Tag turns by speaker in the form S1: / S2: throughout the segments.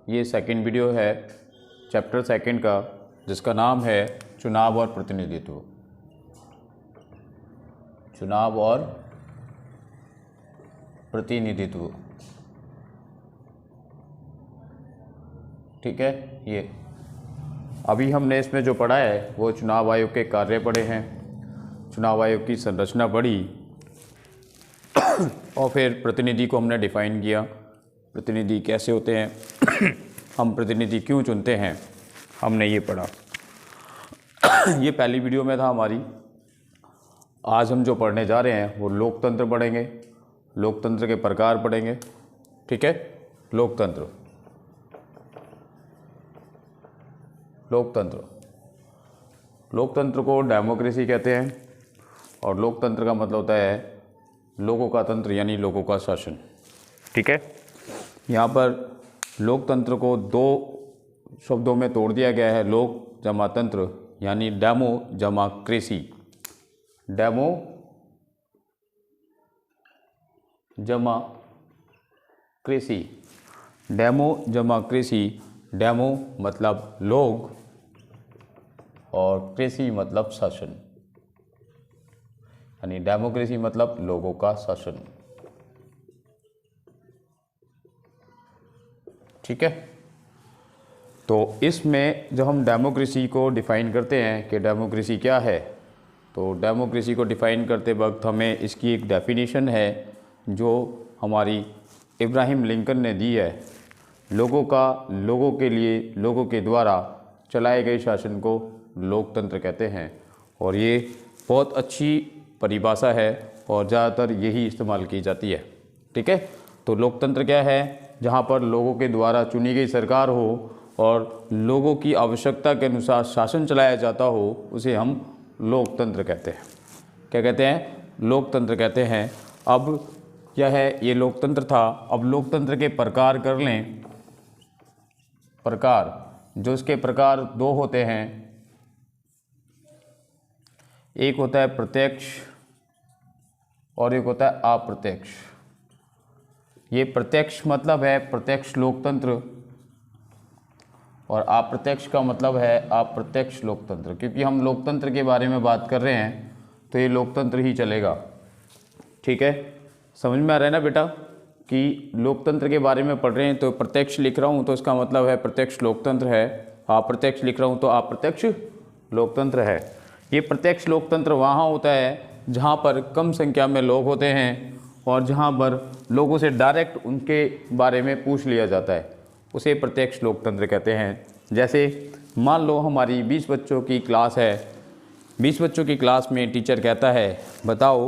S1: ये second video है chapter second का, जिसका नाम है चुनाव और प्रतिनिधित्व। चुनाव और प्रतिनिधित्व, ठीक है। ये अभी हमने इसमें जो पढ़ा है वो चुनाव आयोग के कार्य पढ़े हैं, चुनाव आयोग की संरचना पढ़ी और फिर प्रतिनिधि को हमने डिफाइन किया, प्रतिनिधि कैसे होते हैं हम प्रतिनिधि क्यों चुनते हैं, हमने ये पढ़ा। ये पहली वीडियो में था हमारी। आज हम जो पढ़ने जा रहे हैं वो लोकतंत्र पढ़ेंगे, लोकतंत्र के प्रकार पढ़ेंगे, ठीक है। लोकतंत्र लोकतंत्र को डेमोक्रेसी कहते हैं और लोकतंत्र का मतलब होता है लोगों का तंत्र, यानी लोगों का शासन, ठीक है। यहाँ पर लोकतंत्र को दो शब्दों में तोड़ दिया गया है, लोक जमा तंत्र, यानी डेमो जमा क्रेसी। डेमो जमा क्रेसी, डेमो जमा क्रेसी। डेमो मतलब लोग और क्रेसी मतलब शासन, यानी डेमोक्रेसी मतलब लोगों का शासन, ठीक है। तो इसमें जब हम डेमोक्रेसी को डिफ़ाइन करते हैं कि डेमोक्रेसी क्या है, तो डेमोक्रेसी को डिफ़ाइन करते वक्त हमें इसकी एक डेफिनेशन है जो हमारी इब्राहिम लिंकन ने दी है। लोगों का, लोगों के लिए, लोगों के द्वारा चलाए गए शासन को लोकतंत्र कहते हैं और ये बहुत अच्छी परिभाषा है और ज़्यादातर यही इस्तेमाल की जाती है, ठीक है। तो लोकतंत्र क्या है? जहाँ पर लोगों के द्वारा चुनी गई सरकार हो और लोगों की आवश्यकता के अनुसार शासन चलाया जाता हो, उसे हम लोकतंत्र कहते हैं। क्या कहते हैं? लोकतंत्र कहते हैं। अब क्या है? ये लोकतंत्र था। अब लोकतंत्र के प्रकार कर लें। प्रकार, जो इसके प्रकार दो होते हैं, एक होता है प्रत्यक्ष और एक होता है अप्रत्यक्ष। ये प्रत्यक्ष मतलब है प्रत्यक्ष लोकतंत्र और अप्रत्यक्ष का मतलब है अप्रत्यक्ष लोकतंत्र। क्योंकि हम लोकतंत्र के बारे में बात कर रहे हैं तो ये लोकतंत्र ही चलेगा, ठीक है। समझ में आ रहा है ना बेटा कि लोकतंत्र के बारे में पढ़ रहे हैं तो प्रत्यक्ष लिख रहा हूँ तो इसका मतलब है प्रत्यक्ष लोकतंत्र है, अप्रत्यक्ष लिख रहा हूँ तो अप्रत्यक्ष लोकतंत्र है। ये प्रत्यक्ष लोकतंत्र वहाँ होता है जहाँ पर कम संख्या में लोग होते हैं और जहाँ पर लोगों से डायरेक्ट उनके बारे में पूछ लिया जाता है, उसे प्रत्यक्ष लोकतंत्र कहते हैं। जैसे मान लो हमारी 20 बच्चों की क्लास है, 20 बच्चों की क्लास में टीचर कहता है बताओ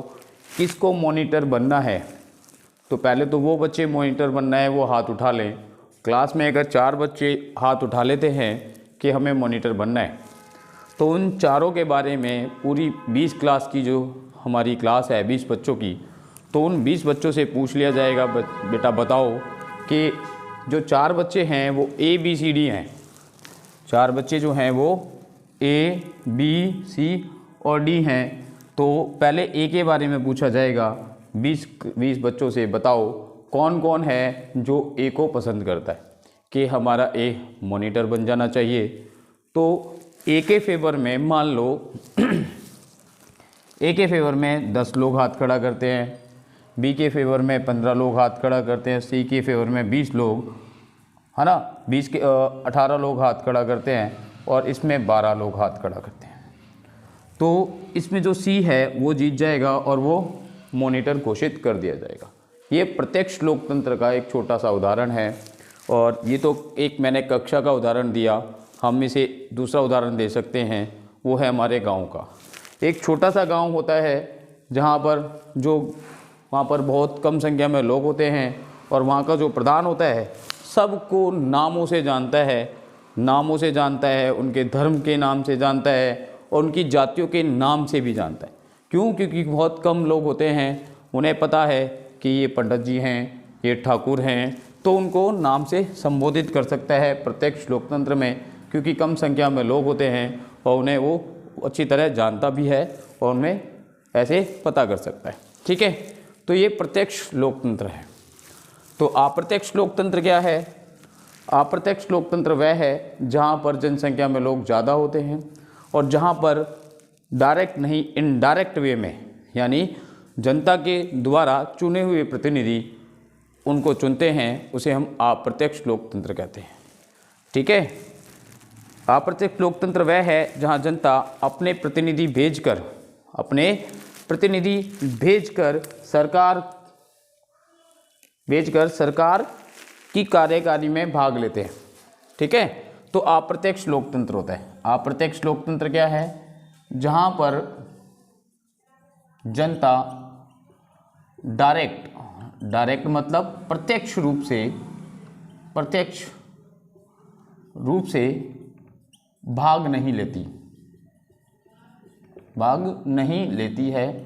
S1: किसको मॉनिटर बनना है, तो पहले तो वो बच्चे मॉनिटर बनना है वो हाथ उठा लें। क्लास में अगर 4 बच्चे हाथ उठा लेते हैं कि हमें मॉनिटर बनना है, तो उन चारों के बारे में पूरी 20 क्लास की जो हमारी क्लास है 20 बच्चों की, तो उन 20 बच्चों से पूछ लिया जाएगा बेटा बताओ कि जो 4 बच्चे हैं वो ABCD हैं। 4 बच्चे जो हैं वो ABC और D हैं। तो पहले A के बारे में पूछा जाएगा 20 बच्चों से, बताओ कौन कौन है जो A को पसंद करता है कि हमारा A मॉनिटर बन जाना चाहिए। तो A के फेवर में मान लो A के फेवर में 10 लोग हाथ खड़ा करते हैं, B के फेवर में 15 लोग हाथ खड़ा करते हैं, C के फेवर में 20 लोग, है ना, 18 लोग हाथ खड़ा करते हैं और इसमें 12 लोग हाथ खड़ा करते हैं। तो इसमें जो C है वो जीत जाएगा और वो मॉनिटर घोषित कर दिया जाएगा। ये प्रत्यक्ष लोकतंत्र का एक छोटा सा उदाहरण है और ये तो एक मैंने कक्षा का उदाहरण दिया, हम इसे दूसरा उदाहरण दे सकते हैं, वो है हमारे गांव का। एक छोटा सा गांव होता है जहां पर वहाँ पर बहुत कम संख्या में लोग होते हैं और वहाँ का जो प्रधान होता है सबको नामों से जानता है, उनके धर्म के नाम से जानता है और उनकी जातियों के नाम से भी जानता है। क्यों? क्योंकि बहुत कम लोग होते हैं, उन्हें पता है कि ये पंडित जी हैं, ये ठाकुर हैं, तो उनको नाम से संबोधित कर सकता है प्रत्यक्ष लोकतंत्र में, क्योंकि कम संख्या में लोग होते हैं और उन्हें वो अच्छी तरह जानता भी है और उन्हें ऐसे पता कर सकता है, ठीक है। तो ये प्रत्यक्ष लोकतंत्र है। तो अप्रत्यक्ष लोकतंत्र क्या है? अप्रत्यक्ष लोकतंत्र वह है जहाँ पर जनसंख्या में लोग ज़्यादा होते हैं और जहाँ पर डायरेक्ट नहीं इनडायरेक्ट वे में, यानी जनता के द्वारा चुने हुए प्रतिनिधि उनको चुनते हैं, उसे हम अप्रत्यक्ष लोकतंत्र कहते हैं। ठीक है। अप्रत्यक्ष लोकतंत्र वह है जहाँ जनता अपने प्रतिनिधि भेजकर सरकार की कार्यकारिणी में भाग लेते हैं। ठीक है। तो अप्रत्यक्ष लोकतंत्र होता है। अप्रत्यक्ष लोकतंत्र क्या है? जहाँ पर जनता डायरेक्ट मतलब प्रत्यक्ष रूप से भाग नहीं लेती है,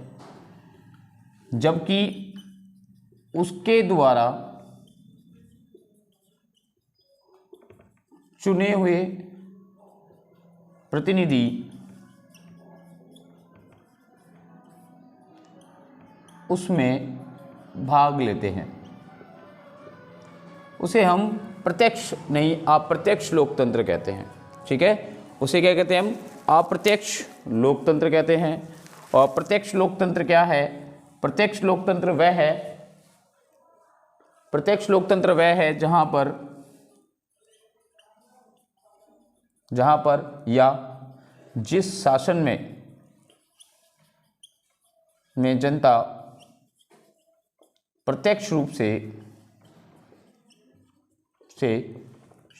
S1: जबकि उसके द्वारा चुने हुए प्रतिनिधि उसमें भाग लेते हैं। उसे हम प्रत्यक्ष नहीं अप्रत्यक्ष लोकतंत्र कहते हैं। ठीक है। उसे क्या कहते हैं? हम अप्रत्यक्ष लोकतंत्र कहते हैं। और प्रत्यक्ष लोकतंत्र क्या है? प्रत्यक्ष लोकतंत्र वह है जहां पर या जिस शासन में जनता प्रत्यक्ष रूप से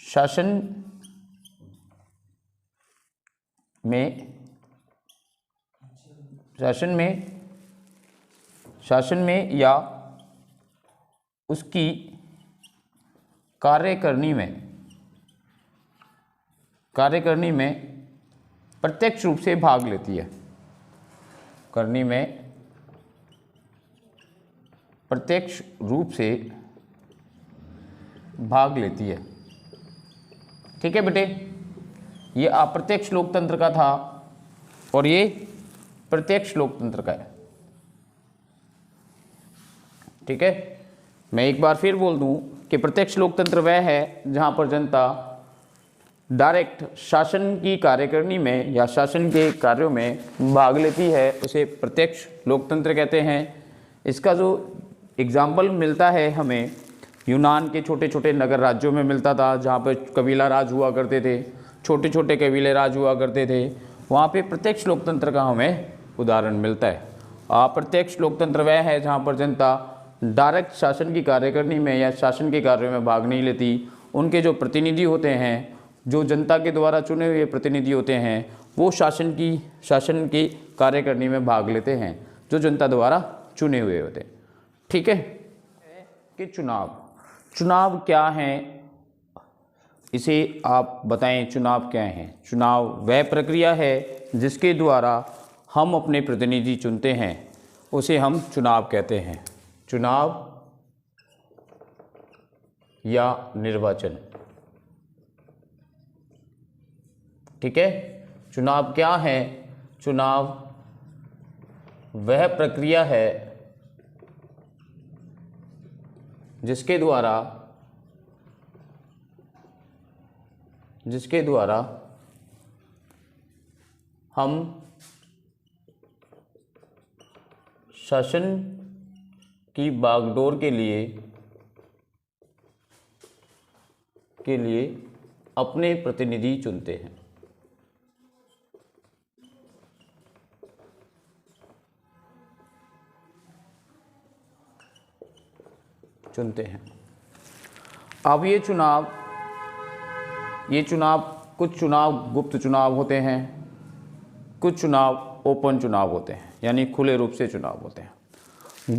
S1: शासन में या उसकी कार्यकारिणी में प्रत्यक्ष रूप से भाग लेती है। प्रत्यक्ष रूप से भाग लेती है। ठीक है बेटे, ये अप्रत्यक्ष लोकतंत्र का था और ये प्रत्यक्ष लोकतंत्र का है। ठीक है। मैं एक बार फिर बोल दूं कि प्रत्यक्ष लोकतंत्र वह है जहां पर जनता डायरेक्ट शासन की कार्यकारिणी में या शासन के कार्यों में भाग लेती है, उसे प्रत्यक्ष लोकतंत्र कहते हैं। इसका जो एग्जाम्पल मिलता है हमें यूनान के छोटे छोटे नगर राज्यों में मिलता था, जहाँ पर कबीला राज हुआ करते थे, छोटे छोटे कबीले राज हुआ करते थे, वहाँ पे प्रत्यक्ष लोकतंत्र का हमें उदाहरण मिलता है। अप्रत्यक्ष लोकतंत्र वह है जहाँ पर जनता डायरेक्ट शासन की कार्यकारिणी में या शासन के कार्यों में भाग नहीं लेती। उनके जो प्रतिनिधि होते हैं, जो जनता के द्वारा चुने हुए प्रतिनिधि होते हैं, वो शासन की कार्यकारिणी में भाग लेते हैं, जो जनता द्वारा चुने हुए होते हैं। ठीक है। कि चुनाव क्या है, इसे आप बताएं। चुनाव क्या है? चुनाव वह प्रक्रिया है जिसके द्वारा हम अपने प्रतिनिधि चुनते हैं, उसे हम चुनाव कहते हैं। चुनाव या निर्वाचन। ठीक है। चुनाव क्या है? चुनाव वह प्रक्रिया है जिसके द्वारा हम शासन की बागडोर के लिए अपने प्रतिनिधि चुनते हैं। अब ये चुनाव कुछ चुनाव गुप्त चुनाव होते हैं, कुछ चुनाव ओपन चुनाव होते हैं, यानी खुले रूप से चुनाव होते हैं।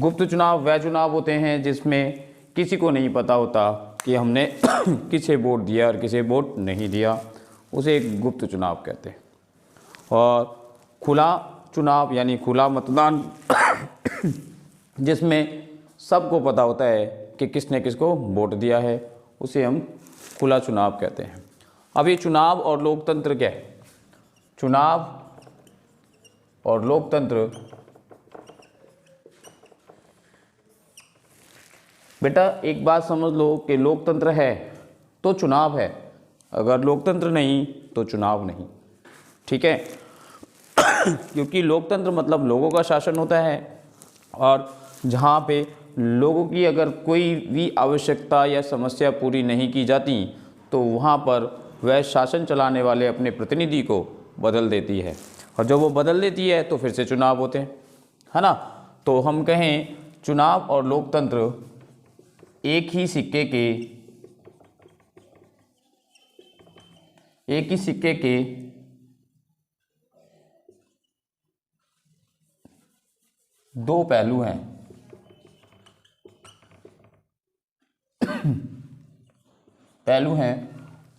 S1: गुप्त चुनाव वह चुनाव होते हैं जिसमें किसी को नहीं पता होता कि हमने किसे वोट दिया और किसे वोट नहीं दिया, उसे एक गुप्त चुनाव कहते हैं। और खुला चुनाव यानी खुला मतदान जिसमें सबको पता होता है कि किसने किसको वोट दिया है, उसे हम खुला चुनाव कहते हैं। अब ये चुनाव और लोकतंत्र क्या है? चुनाव और लोकतंत्र, बेटा एक बात समझ लो कि लोकतंत्र है तो चुनाव है, अगर लोकतंत्र नहीं तो चुनाव नहीं। ठीक है क्योंकि लोकतंत्र मतलब लोगों का शासन होता है, और जहाँ पे लोगों की अगर कोई भी आवश्यकता या समस्या पूरी नहीं की जाती तो वहाँ पर वह शासन चलाने वाले अपने प्रतिनिधि को बदल देती है, और जब वो बदल देती है तो फिर से चुनाव होते हैं, है ना। तो हम कहें चुनाव और लोकतंत्र एक ही सिक्के के दो पहलू हैं।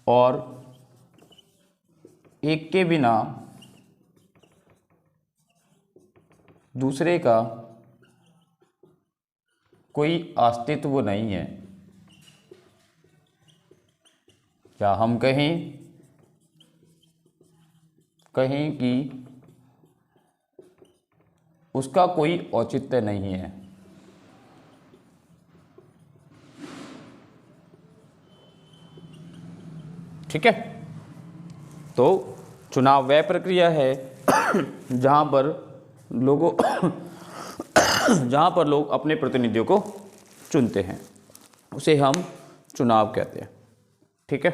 S1: और एक के बिना दूसरे का कोई अस्तित्व नहीं है। क्या हम कहें कि उसका कोई औचित्य नहीं है। ठीक है, तो चुनाव वह प्रक्रिया है जहां पर लोग अपने प्रतिनिधियों को चुनते हैं, उसे हम चुनाव कहते हैं। ठीक है,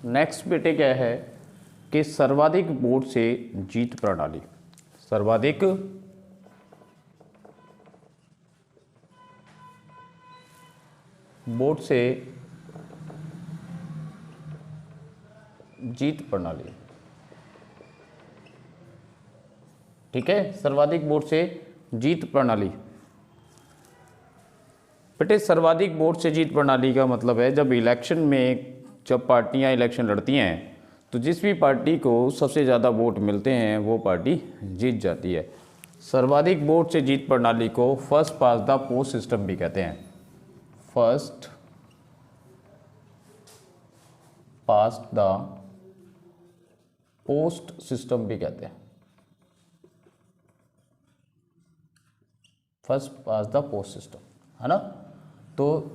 S1: नेक्स्ट बेटे क्या है कि सर्वाधिक वोट से जीत प्रणाली। सर्वाधिक वोट से जीत प्रणाली। ठीक है, सर्वाधिक वोट से जीत प्रणाली। बेटे सर्वाधिक वोट से जीत प्रणाली का मतलब है जब पार्टियां इलेक्शन लड़ती हैं तो जिस भी पार्टी को सबसे ज़्यादा वोट मिलते हैं वो पार्टी जीत जाती है। सर्वाधिक वोट से जीत प्रणाली को first pass the post system भी कहते हैं। First pass the post system भी कहते हैं। First pass the post system, है ना। तो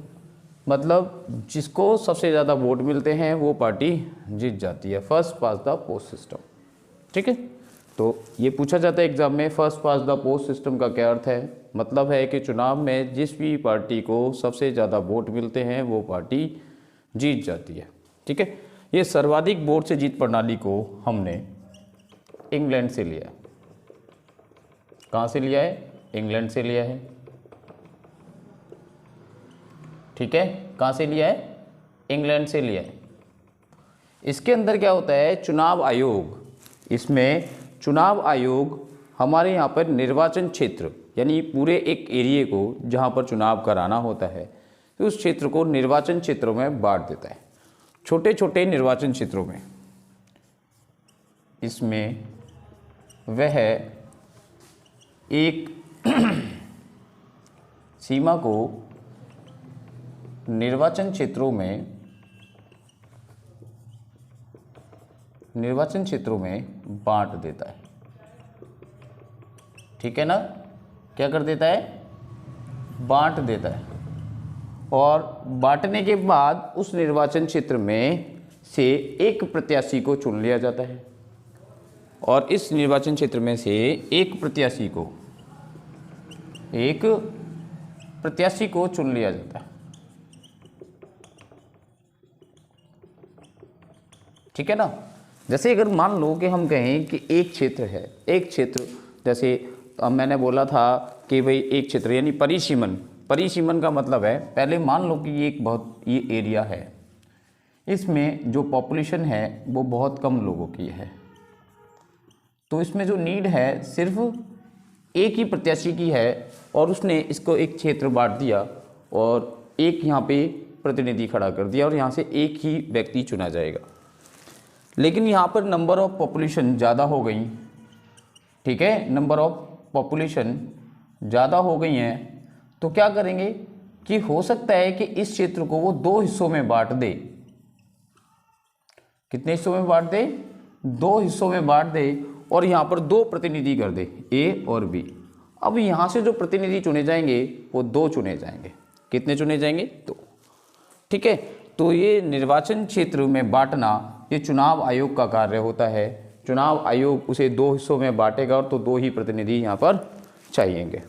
S1: मतलब जिसको सबसे ज़्यादा वोट मिलते हैं वो पार्टी जीत जाती है। First pass the post system. ठीक है, तो ये पूछा जाता है एग्जाम में, first pass the post system का क्या अर्थ है। मतलब है कि चुनाव में जिस भी पार्टी को सबसे ज़्यादा वोट मिलते हैं वो पार्टी जीत जाती है। ठीक है, ये सर्वाधिक वोट से जीत प्रणाली को हमने इंग्लैंड से लिया है। कहाँ से लिया है? इंग्लैंड से लिया है। ठीक है, कहाँ से लिया है? इंग्लैंड से लिया है। इसके अंदर क्या होता है, चुनाव आयोग। इसमें चुनाव आयोग हमारे यहाँ पर निर्वाचन क्षेत्र यानी पूरे एक एरिए को जहाँ पर चुनाव कराना होता है तो उस क्षेत्र को निर्वाचन क्षेत्रों में बांट देता है, छोटे छोटे निर्वाचन क्षेत्रों में। इसमें वह एक सीमा को निर्वाचन क्षेत्रों में बांट देता है। ठीक है ना, क्या कर देता है? बांट देता है। और बांटने के बाद उस निर्वाचन क्षेत्र में से एक प्रत्याशी को चुन लिया जाता है, और इस निर्वाचन क्षेत्र में से एक प्रत्याशी को चुन लिया जाता है। ठीक है ना। जैसे अगर मान लो कि हम कहें कि एक क्षेत्र जैसे अब मैंने बोला था कि भाई एक क्षेत्र यानी परिसीमन का मतलब है, पहले मान लो कि ये एरिया है, इसमें जो पॉपुलेशन है वो बहुत कम लोगों की है, तो इसमें जो नीड है सिर्फ एक ही प्रत्याशी की है, और उसने इसको एक क्षेत्र बांट दिया और एक यहाँ पे प्रतिनिधि खड़ा कर दिया और यहाँ से एक ही व्यक्ति चुना जाएगा। लेकिन यहाँ पर नंबर ऑफ पॉपुलेशन ज़्यादा हो गई। ठीक है, नंबर ऑफ पॉपुलेशन ज़्यादा हो गई हैं, तो क्या करेंगे कि हो सकता है कि इस क्षेत्र को वो दो हिस्सों में बांट दे। कितने हिस्सों में बांट दे? दो हिस्सों में बांट दे, और यहाँ पर दो प्रतिनिधि कर दे, ए और बी। अब यहाँ से जो प्रतिनिधि चुने जाएंगे वो 2 चुने जाएंगे। कितने चुने जाएंगे? 2। ठीक है, तो ये निर्वाचन क्षेत्र में बांटना ये चुनाव आयोग का कार्य होता है। चुनाव आयोग उसे 2 हिस्सों में बांटेगा और तो 2 ही प्रतिनिधि यहाँ पर चाहिएंगे।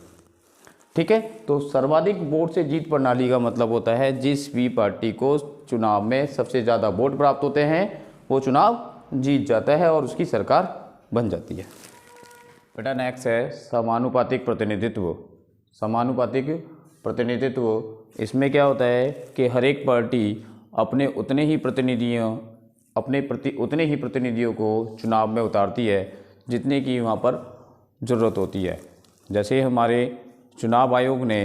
S1: ठीक है, तो सर्वाधिक वोट से जीत प्रणाली का मतलब होता है जिस भी पार्टी को चुनाव में सबसे ज़्यादा वोट प्राप्त होते हैं वो चुनाव जीत जाता है और उसकी सरकार बन जाती है। बेटा नेक्स्ट है समानुपातिक प्रतिनिधित्व। समानुपातिक प्रतिनिधित्व, इसमें क्या होता है कि हर एक पार्टी अपने उतने ही प्रतिनिधियों को चुनाव में उतारती है जितने की वहाँ पर ज़रूरत होती है। जैसे हमारे चुनाव आयोग ने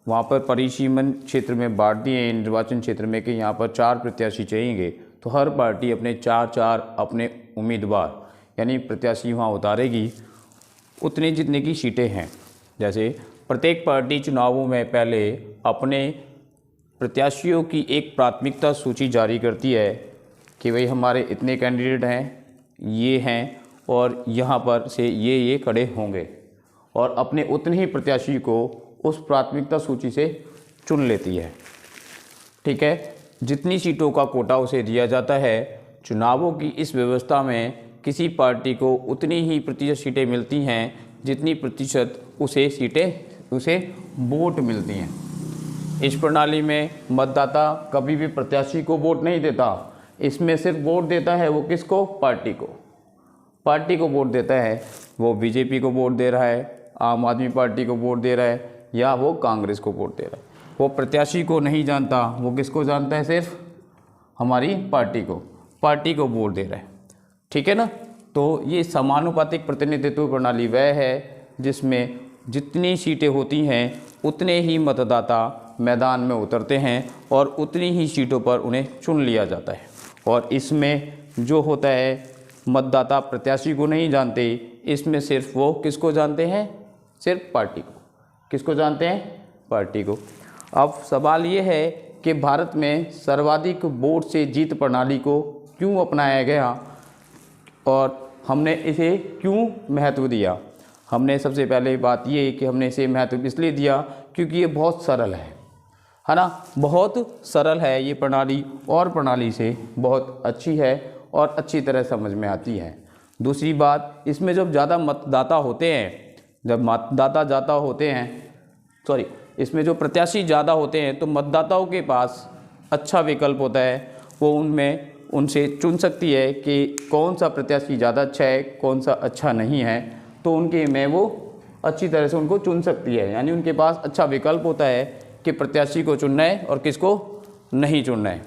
S1: वहाँ पर परिसीमन क्षेत्र में बांट दिए निर्वाचन क्षेत्र में कि यहाँ पर 4 प्रत्याशी चाहिए, तो हर पार्टी अपने 4 अपने उम्मीदवार यानी प्रत्याशी वहाँ उतारेगी उतने जितने की सीटें हैं। जैसे प्रत्येक पार्टी चुनावों में पहले अपने प्रत्याशियों की एक प्राथमिकता सूची जारी करती है कि भाई हमारे इतने कैंडिडेट हैं, ये हैं और यहाँ पर से ये खड़े होंगे, और अपने उतने ही प्रत्याशी को उस प्राथमिकता सूची से चुन लेती है। ठीक है, जितनी सीटों का कोटा उसे दिया जाता है, चुनावों की इस व्यवस्था में किसी पार्टी को उतनी ही प्रतिशत सीटें मिलती हैं जितनी प्रतिशत उसे वोट मिलती हैं। इस प्रणाली में मतदाता कभी भी प्रत्याशी को वोट नहीं देता, इसमें सिर्फ वोट देता है वो किसको? पार्टी को वोट देता है। वो बीजेपी को वोट दे रहा है, आम आदमी पार्टी को वोट दे रहा है, या वो कांग्रेस को वोट दे रहा है। वो प्रत्याशी को नहीं जानता, वो किसको जानता है? सिर्फ हमारी पार्टी को वोट दे रहा है। ठीक है ना। तो ये समानुपातिक प्रतिनिधित्व प्रणाली वह है जिसमें जितनी सीटें होती हैं उतने ही मतदाता मैदान में उतरते हैं और उतनी ही सीटों पर उन्हें चुन लिया जाता है। और इसमें जो होता है मतदाता प्रत्याशी को नहीं जानते, इसमें सिर्फ वो किसको जानते हैं? सिर्फ पार्टी को। किसको जानते हैं? पार्टी को। अब सवाल ये है कि भारत में सर्वाधिक वोट से जीत प्रणाली को क्यों अपनाया गया और हमने इसे क्यों महत्व दिया? हमने सबसे पहले बात ये कि हमने इसे महत्व इसलिए दिया क्योंकि ये बहुत सरल है ना, बहुत सरल है ये प्रणाली और प्रणाली से बहुत अच्छी है और अच्छी तरह समझ में आती है। दूसरी बात, इसमें जब ज़्यादा मतदाता होते हैं, इसमें जो प्रत्याशी ज़्यादा होते हैं तो मतदाताओं के पास अच्छा विकल्प होता है, वो उनसे चुन सकती है कि कौन सा प्रत्याशी ज़्यादा अच्छा है, कौन सा अच्छा नहीं है, तो उनके में वो अच्छी तरह से उनको चुन सकती है। यानी उनके पास अच्छा विकल्प होता है कि प्रत्याशी को चुनना है और किसको नहीं चुनना है।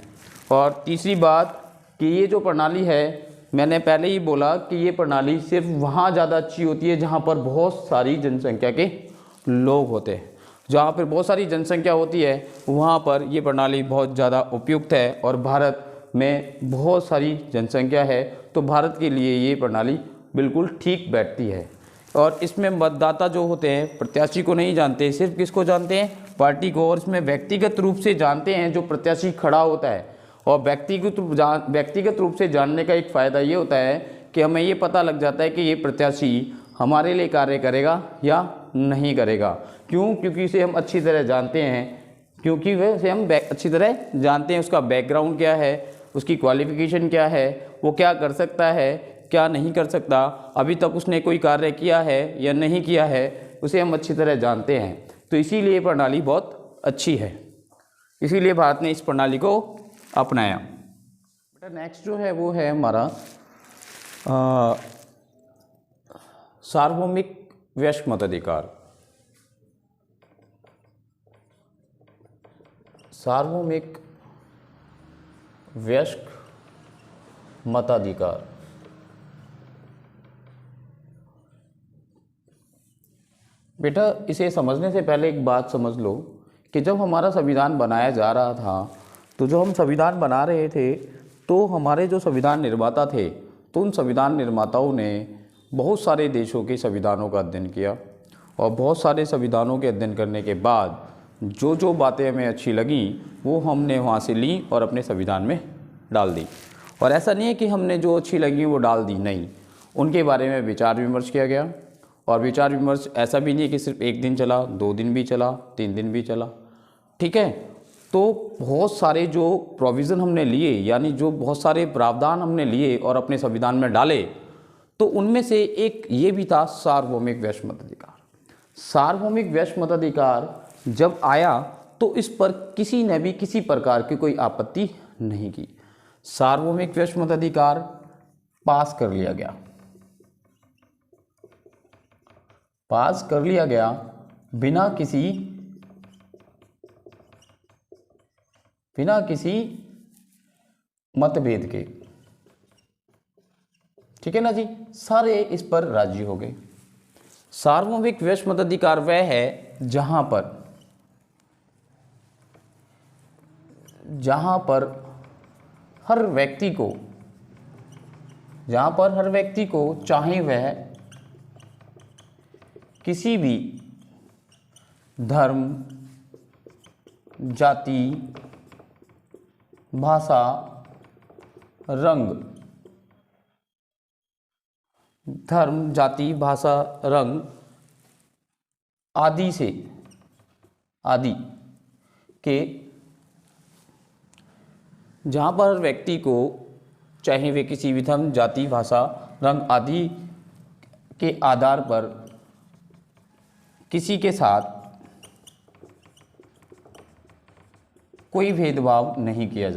S1: और तीसरी बात कि ये जो प्रणाली है, मैंने पहले ही बोला कि ये प्रणाली सिर्फ वहाँ ज़्यादा अच्छी होती है जहाँ पर बहुत सारी जनसंख्या के लोग होते हैं। जहाँ पर बहुत सारी जनसंख्या होती है वहाँ पर ये प्रणाली बहुत ज़्यादा उपयुक्त है, और भारत में बहुत सारी जनसंख्या है तो भारत के लिए ये प्रणाली बिल्कुल ठीक बैठती है। और इसमें मतदाता जो होते हैं प्रत्याशी को नहीं जानते, सिर्फ किसको जानते हैं? पार्टी को। और इसमें व्यक्तिगत रूप से जानते हैं जो प्रत्याशी खड़ा होता है। और व्यक्तिगत रूप से जानने का एक फ़ायदा ये होता है कि हमें ये पता लग जाता है कि ये प्रत्याशी हमारे लिए कार्य करेगा या नहीं करेगा। क्यों? क्योंकि इसे हम अच्छी तरह जानते हैं, उसका बैकग्राउंड क्या है, उसकी क्वालिफ़िकेशन क्या है, वो क्या कर सकता है, क्या नहीं कर सकता, अभी तक उसने कोई कार्य किया है या नहीं किया है, उसे हम अच्छी तरह जानते हैं। तो इसीलिए प्रणाली बहुत अच्छी है, इसीलिए भारत ने इस प्रणाली को अपनाया। बेटा नेक्स्ट जो है वो है हमारा सार्वभौमिक वयस्क मताधिकार। सार्वभौमिक वयस्क मताधिकार। बेटा इसे समझने से पहले एक बात समझ लो कि जब हमारा संविधान बनाया जा रहा था, तो जो हम संविधान बना रहे थे, तो हमारे जो संविधान निर्माता थे, तो उन संविधान निर्माताओं ने बहुत सारे देशों के संविधानों का अध्ययन किया, और बहुत सारे संविधानों के अध्ययन करने के बाद जो जो बातें हमें अच्छी लगी वो हमने वहाँ से ली और अपने संविधान में डाल दी। और ऐसा नहीं है कि हमने जो अच्छी लगी वो डाल दी, नहीं, उनके बारे में विचार विमर्श किया गया, और विचार विमर्श ऐसा भी नहीं है कि सिर्फ 1 दिन चला, 2 दिन भी चला, 3 दिन भी चला, ठीक है। तो बहुत सारे जो प्रोविज़न हमने लिए, यानी जो बहुत सारे प्रावधान हमने लिए और अपने संविधान में डाले, तो उनमें से एक ये भी था सार्वभौमिक वैश्विक मताधिकार। सार्वभौमिक वैश्विक मताधिकार जब आया तो इस पर किसी ने भी किसी प्रकार की कोई आपत्ति नहीं की। सार्वभौमिक वैश्विक मताधिकार पास कर लिया गया, पास कर लिया गया बिना किसी मतभेद के, ठीक है ना जी। सारे इस पर राजी हो गए। सार्वभौमिक वैश्विक मताधिकार वह है जहां पर हर व्यक्ति को चाहे वह किसी भी धर्म, जाति, भाषा, रंग आदि के, जहाँ पर व्यक्ति को चाहे वे किसी भी धर्म, जाति, भाषा, रंग आदि के आधार पर किसी के साथ कोई भेदभाव नहीं किया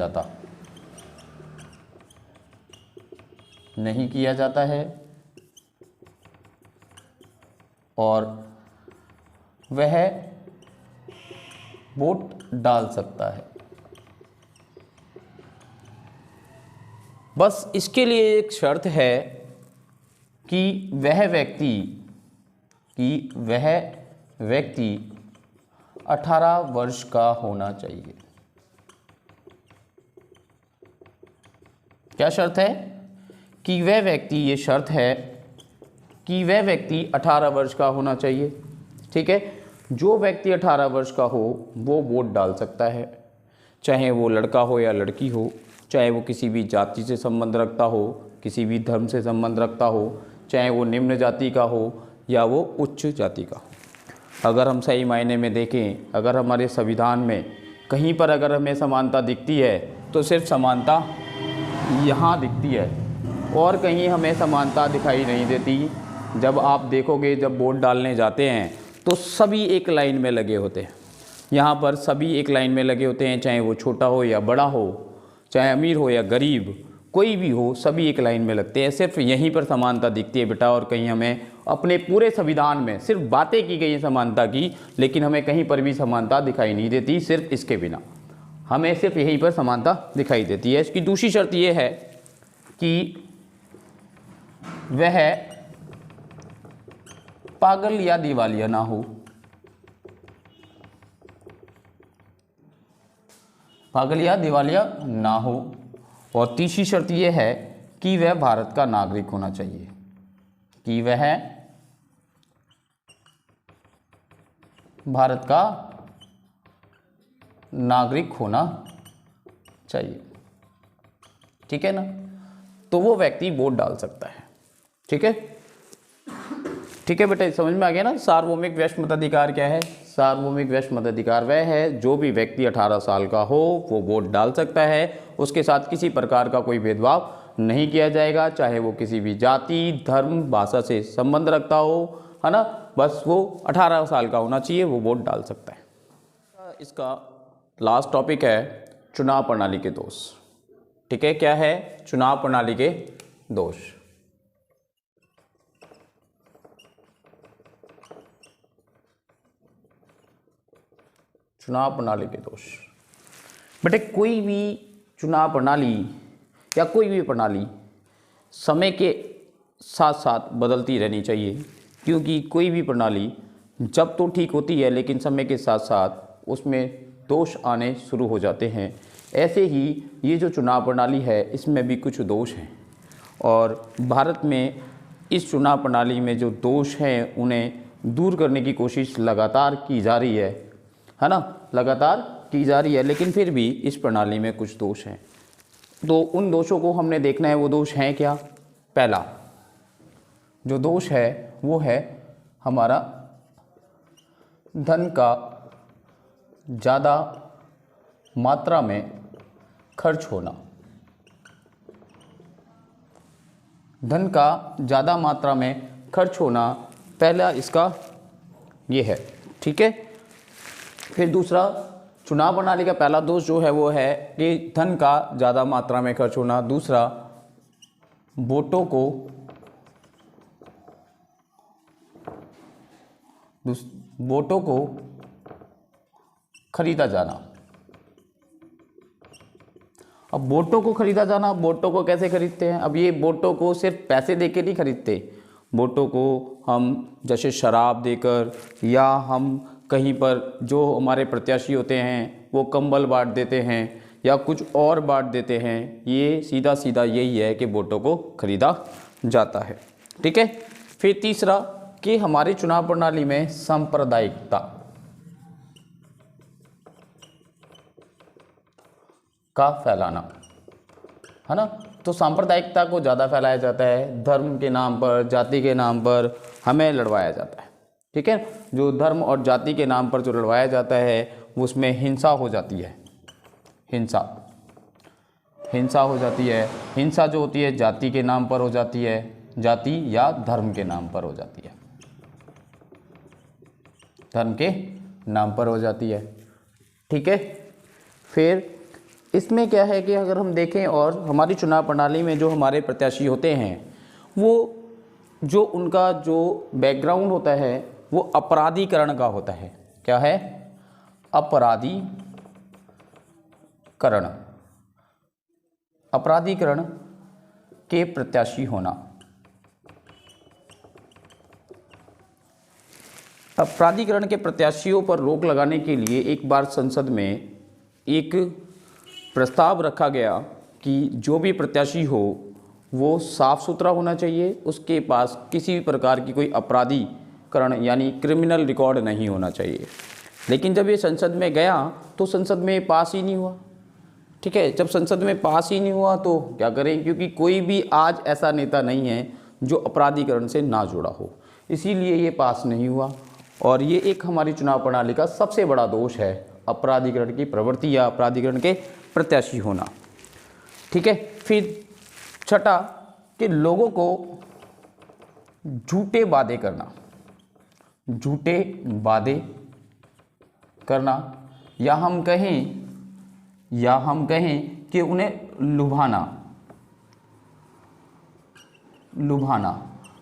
S1: जाता है और वह वोट डाल सकता है। बस इसके लिए एक शर्त है कि वह व्यक्ति 18 वर्ष का होना चाहिए। क्या शर्त है? कि वह व्यक्ति, ये शर्त है कि वह व्यक्ति 18 वर्ष का होना चाहिए, ठीक है। जो व्यक्ति 18 वर्ष का हो वो वोट डाल सकता है, चाहे वो लड़का हो या लड़की हो, चाहे वो किसी भी जाति से संबंध रखता हो, किसी भी धर्म से संबंध रखता हो, चाहे वो निम्न जाति का हो या वो उच्च जाति का हो। अगर हम सही मायने में देखें, अगर हमारे संविधान में कहीं पर अगर हमें समानता दिखती है तो सिर्फ समानता यहाँ दिखती है और कहीं हमें समानता दिखाई नहीं देती। जब आप देखोगे, जब वोट डालने जाते हैं तो सभी एक लाइन में लगे होते हैं। यहाँ पर सभी एक लाइन में लगे होते हैं, चाहे वो छोटा हो या बड़ा हो, चाहे अमीर हो या गरीब, कोई भी हो, सभी एक लाइन में लगते हैं। सिर्फ यहीं पर समानता दिखती है बेटा, और कहीं हमें अपने पूरे संविधान में सिर्फ बातें की गई हैं समानता की, लेकिन हमें कहीं पर भी समानता दिखाई नहीं देती। सिर्फ इसके बिना हमें सिर्फ यहीं पर समानता दिखाई देती है। इसकी दूसरी शर्त ये है कि वह पागल या दिवालिया ना हो। पागल या दिवालिया ना हो। और तीसरी शर्त यह है कि वह भारत का नागरिक होना चाहिए, कि वह भारत का नागरिक होना चाहिए, ठीक है ना। तो वो व्यक्ति वोट डाल सकता है, ठीक है। ठीक है बेटा, समझ में आ गया ना। सार्वभौमिक वैश्विक मताधिकार क्या है? सार्वभौमिक वैश्विक मताधिकार वह है जो भी व्यक्ति 18 साल का हो वो वोट डाल सकता है, उसके साथ किसी प्रकार का कोई भेदभाव नहीं किया जाएगा, चाहे वो किसी भी जाति, धर्म, भाषा से संबंध रखता हो, है ना। बस वो 18 साल का होना चाहिए, वो वोट डाल सकता है। इसका लास्ट टॉपिक है चुनाव प्रणाली के दोष, ठीक है। क्या है? चुनाव प्रणाली के दोष। चुनाव प्रणाली के दोष बेटे, कोई भी चुनाव प्रणाली या कोई भी प्रणाली समय के साथ साथ बदलती रहनी चाहिए, क्योंकि कोई भी प्रणाली जब तो ठीक होती है लेकिन समय के साथ साथ उसमें दोष आने शुरू हो जाते हैं। ऐसे ही ये जो चुनाव प्रणाली है इसमें भी कुछ दोष हैं, और भारत में इस चुनाव प्रणाली में जो दोष हैं उन्हें दूर करने की कोशिश लगातार की जा रही है ना, लगातार की जा रही है। लेकिन फिर भी इस प्रणाली में कुछ दोष हैं, तो उन दोषों को हमने देखना है। वो दोष हैं क्या? पहला जो दोष है वो है हमारा धन का ज़्यादा मात्रा में खर्च होना, धन का ज़्यादा मात्रा में खर्च होना पहला इसका ये है। ठीक है, फिर दूसरा चुनाव प्रणाली का पहला दोष जो है वो है कि धन का ज़्यादा मात्रा में खर्च होना। दूसरा, वोटों को खरीदा जाना। अब वोटों को खरीदा जाना, वोटों को कैसे खरीदते हैं? अब ये वोटों को सिर्फ पैसे देके नहीं खरीदते, वोटों को हम जैसे शराब देकर, या हम कहीं पर जो हमारे प्रत्याशी होते हैं वो कंबल बांट देते हैं या कुछ और बांट देते हैं। ये सीधा सीधा यही है कि वोटों को खरीदा जाता है। ठीक है, फिर तीसरा कि हमारी चुनाव प्रणाली में सांप्रदायिकता का फैलाना है ना। तो सांप्रदायिकता को ज़्यादा फैलाया जाता है, धर्म के नाम पर, जाति के नाम पर हमें लड़वाया जाता है। ठीक है, जो धर्म और जाति के नाम पर जो लड़वाया जाता है उसमें हिंसा हो जाती है। हिंसा हो जाती है। हिंसा जो होती है जाति के नाम पर हो जाती है, जाति या धर्म के नाम पर हो जाती है, धर्म के नाम पर हो जाती है। ठीक है, फिर इसमें क्या है कि अगर हम देखें और हमारी चुनाव प्रणाली में जो हमारे प्रत्याशी होते हैं वो जो उनका जो बैकग्राउंड होता है वो अपराधीकरण का होता है। क्या है? अपराधीकरण के प्रत्याशी होना। अपराधीकरण के प्रत्याशियों पर रोक लगाने के लिए एक बार संसद में एक प्रस्ताव रखा गया कि जो भी प्रत्याशी हो वो साफ सुथरा होना चाहिए, उसके पास किसी प्रकार की कोई अपराधीकरण यानी क्रिमिनल रिकॉर्ड नहीं होना चाहिए। लेकिन जब ये संसद में गया तो संसद में पास ही नहीं हुआ। ठीक है, जब संसद में पास ही नहीं हुआ तो क्या करें, क्योंकि कोई भी आज ऐसा नेता नहीं है जो अपराधीकरण से ना जुड़ा हो, इसीलिए ये पास नहीं हुआ। और ये एक हमारी चुनाव प्रणाली का सबसे बड़ा दोष है, अपराधीकरण की प्रवृत्ति या अपराधीकरण के प्रत्याशी होना। ठीक है, फिर छठा कि लोगों को झूठे वादे करना या हम कहें कि उन्हें लुभाना।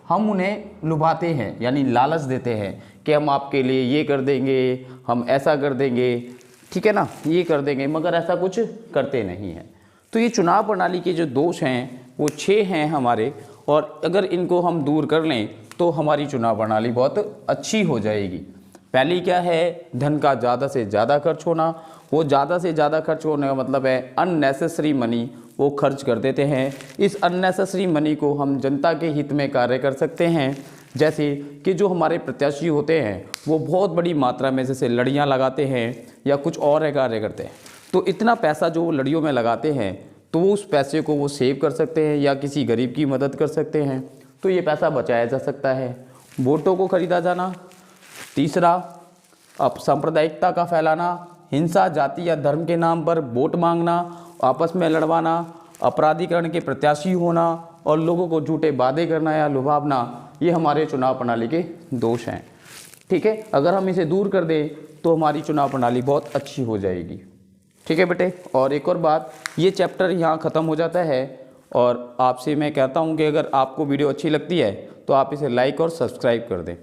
S1: हम उन्हें लुभाते हैं यानी लालच देते हैं कि हम आपके लिए ये कर देंगे, हम ऐसा कर देंगे, ठीक है ना, ये कर देंगे, मगर ऐसा कुछ करते नहीं हैं। तो ये चुनाव प्रणाली के जो दोष हैं वो 6 हैं हमारे, और अगर इनको हम दूर कर लें तो हमारी चुनाव प्रणाली बहुत अच्छी हो जाएगी। पहली क्या है? धन का ज़्यादा से ज़्यादा खर्च होना। वो ज़्यादा से ज़्यादा खर्च होने का मतलब है अननेसेसरी मनी वो खर्च कर देते हैं। इस अननेसेसरी मनी को हम जनता के हित में कार्य कर सकते हैं, जैसे कि जो हमारे प्रत्याशी होते हैं वो बहुत बड़ी मात्रा में जैसे लड़ियाँ लगाते हैं या कुछ और कार्य करते हैं, तो इतना पैसा जो वो लड़ियों में लगाते हैं तो वो उस पैसे को वो सेव कर सकते हैं या किसी गरीब की मदद कर सकते हैं, तो ये पैसा बचाया जा सकता है। वोटों को खरीदा जाना। तीसरा, सांप्रदायिकता का फैलाना, हिंसा, जाति या धर्म के नाम पर वोट मांगना, आपस में लड़वाना, अपराधीकरण के प्रत्याशी होना और लोगों को झूठे वादे करना या लुभावना, ये हमारे चुनाव प्रणाली के दोष हैं। ठीक है, अगर हम इसे दूर कर दें तो हमारी चुनाव प्रणाली बहुत अच्छी हो जाएगी। ठीक है बेटे, और एक और बात, ये चैप्टर यहाँ ख़त्म हो जाता है और आपसे मैं कहता हूँ कि अगर आपको वीडियो अच्छी लगती है तो आप इसे लाइक और सब्सक्राइब कर दें।